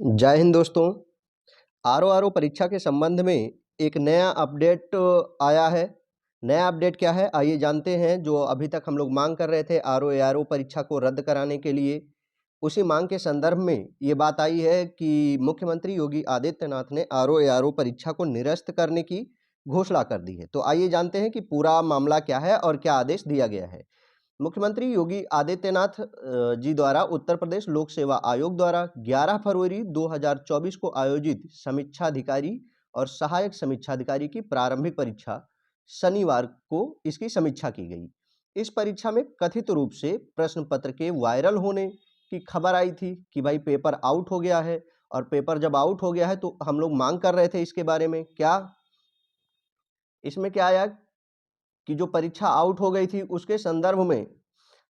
जय हिंद दोस्तों। आरओ परीक्षा के संबंध में एक नया अपडेट आया है। नया अपडेट क्या है आइए जानते हैं। जो अभी तक हम लोग मांग कर रहे थे आरओ परीक्षा को रद्द कराने के लिए, उसी मांग के संदर्भ में ये बात आई है कि मुख्यमंत्री योगी आदित्यनाथ ने आरओ परीक्षा को निरस्त करने की घोषणा कर दी है। तो आइए जानते हैं कि पूरा मामला क्या है और क्या आदेश दिया गया है। मुख्यमंत्री योगी आदित्यनाथ जी द्वारा उत्तर प्रदेश लोक सेवा आयोग द्वारा 11 फरवरी 2024 को आयोजित समीक्षाधिकारी और सहायक समीक्षाधिकारी की प्रारंभिक परीक्षा शनिवार को इसकी समीक्षा की गई। इस परीक्षा में कथित रूप से प्रश्न पत्र के वायरल होने की खबर आई थी कि भाई पेपर आउट हो गया है, और पेपर जब आउट हो गया है तो हम लोग मांग कर रहे थे इसके बारे में। क्या इसमें क्या आया कि जो परीक्षा आउट हो गई थी उसके संदर्भ में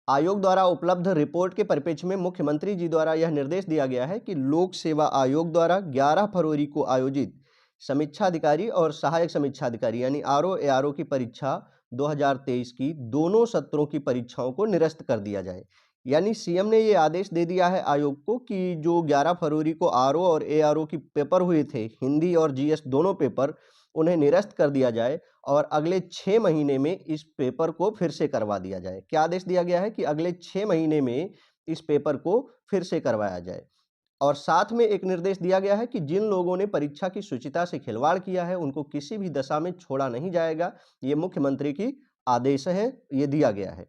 आयोग द्वारा उपलब्ध रिपोर्ट के परिप्रेक्ष्य में मुख्यमंत्री जी द्वारा यह निर्देश दिया गया है कि लोक सेवा आयोग द्वारा 11 फरवरी को आयोजित समीक्षाधिकारी और सहायक समीक्षाधिकारी यानी आरओ की परीक्षा 2023 की दोनों सत्रों की परीक्षाओं को निरस्त कर दिया जाए। यानी सीएम ने ये आदेश दे दिया है आयोग को कि जो 11 फरवरी को आरओ और एआरओ की पेपर हुए थे, हिंदी और जीएस दोनों पेपर, उन्हें निरस्त कर दिया जाए और अगले 6 महीने में इस पेपर को फिर से करवा दिया जाए। क्या आदेश दिया गया है कि अगले 6 महीने में इस पेपर को फिर से करवाया जाए। और साथ में एक निर्देश दिया गया है कि जिन लोगों ने परीक्षा की शुचिता से खिलवाड़ किया है उनको किसी भी दशा में छोड़ा नहीं जाएगा। ये मुख्यमंत्री की आदेश है, ये दिया गया है।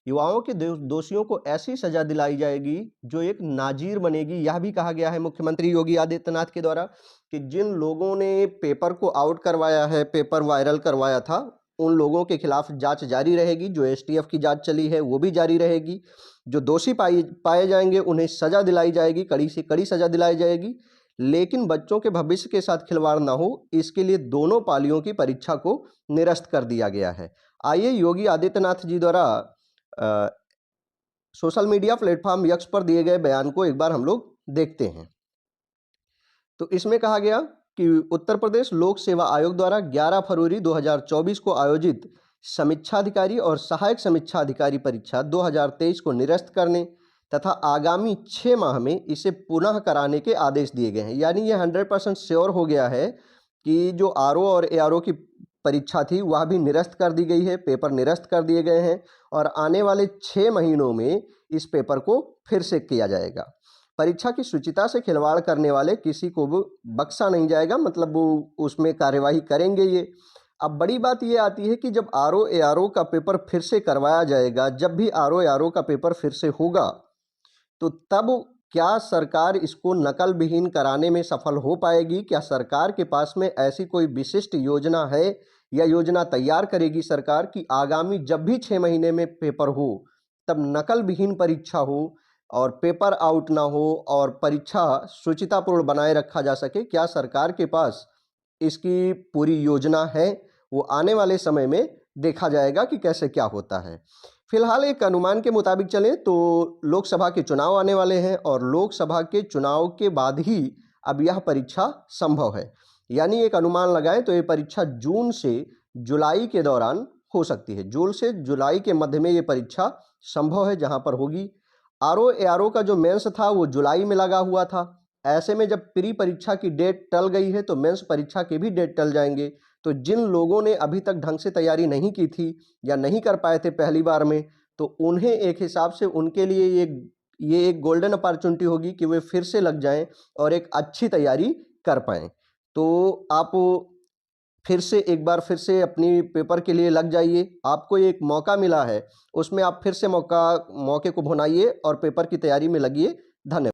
युवाओं के दोषियों को ऐसी सजा दिलाई जाएगी जो एक नाजीर बनेगी। यह भी कहा गया है मुख्यमंत्री योगी आदित्यनाथ के द्वारा कि जिन लोगों ने पेपर को आउट करवाया है, पेपर वायरल करवाया था, उन लोगों के खिलाफ जांच जारी रहेगी। जो एसटीएफ की जांच चली है वो भी जारी रहेगी। जो दोषी पाए जाएंगे उन्हें सजा दिलाई जाएगी, कड़ी से कड़ी सजा दिलाई जाएगी। लेकिन बच्चों के भविष्य के साथ खिलवाड़ ना हो, इसके लिए दोनों पालियों की परीक्षा को निरस्त कर दिया गया है। आइए योगी आदित्यनाथ जी द्वारा सोशल मीडिया प्लेटफॉर्म यक्स पर दिए गए बयान को एक बार हम लोग देखते हैं। तो इसमें कहा गया कि उत्तर प्रदेश लोक सेवा आयोग द्वारा 11 फरवरी 2024 को आयोजित समीक्षाधिकारी और सहायक समीक्षाधिकारी परीक्षा 2023 को निरस्त करने तथा आगामी 6 माह में इसे पुनः कराने के आदेश दिए गए हैं। यानी ये 100% श्योर हो गया है कि जो आरओ और एआरओ की परीक्षा थी वह भी निरस्त कर दी गई है, पेपर निरस्त कर दिए गए हैं और आने वाले 6 महीनों में इस पेपर को फिर से किया जाएगा। परीक्षा की शुचिता से खिलवाड़ करने वाले किसी को भी बख्शा नहीं जाएगा, मतलब वो उसमें कार्यवाही करेंगे ये। अब बड़ी बात ये आती है कि जब आरओ एआरओ का पेपर फिर से करवाया जाएगा, जब भी आरओ एआरओ का पेपर फिर से होगा तो तब क्या सरकार इसको नकल विहीन कराने में सफल हो पाएगी? क्या सरकार के पास में ऐसी कोई विशिष्ट योजना है या योजना तैयार करेगी सरकार कि आगामी जब भी 6 महीने में पेपर हो तब नकल विहीन परीक्षा हो और पेपर आउट ना हो और परीक्षा शुचितापूर्ण बनाए रखा जा सके? क्या सरकार के पास इसकी पूरी योजना है? वो आने वाले समय में देखा जाएगा कि कैसे क्या होता है। फिलहाल एक अनुमान के मुताबिक चलें तो लोकसभा के चुनाव आने वाले हैं और लोकसभा के चुनाव के बाद ही अब यह परीक्षा संभव है। यानी एक अनुमान लगाएं तो ये परीक्षा जून से जुलाई के दौरान हो सकती है। जून से जुलाई के मध्य में ये परीक्षा संभव है जहां पर होगी। आरओ एआरओ का जो मेंस था वो जुलाई में लगा हुआ था। ऐसे में जब प्री परीक्षा की डेट टल गई है तो मेंस परीक्षा के भी डेट टल जाएंगे। तो जिन लोगों ने अभी तक ढंग से तैयारी नहीं की थी या नहीं कर पाए थे पहली बार में, तो उन्हें एक हिसाब से उनके लिए ये एक गोल्डन अपॉर्चुनिटी होगी कि वे फिर से लग जाएं और एक अच्छी तैयारी कर पाएं। तो आप फिर से एक बार फिर से अपनी पेपर के लिए लग जाइए। आपको एक मौका मिला है, उसमें आप फिर से मौके को भुनाइए और पेपर की तैयारी में लगिए। धन्यवाद।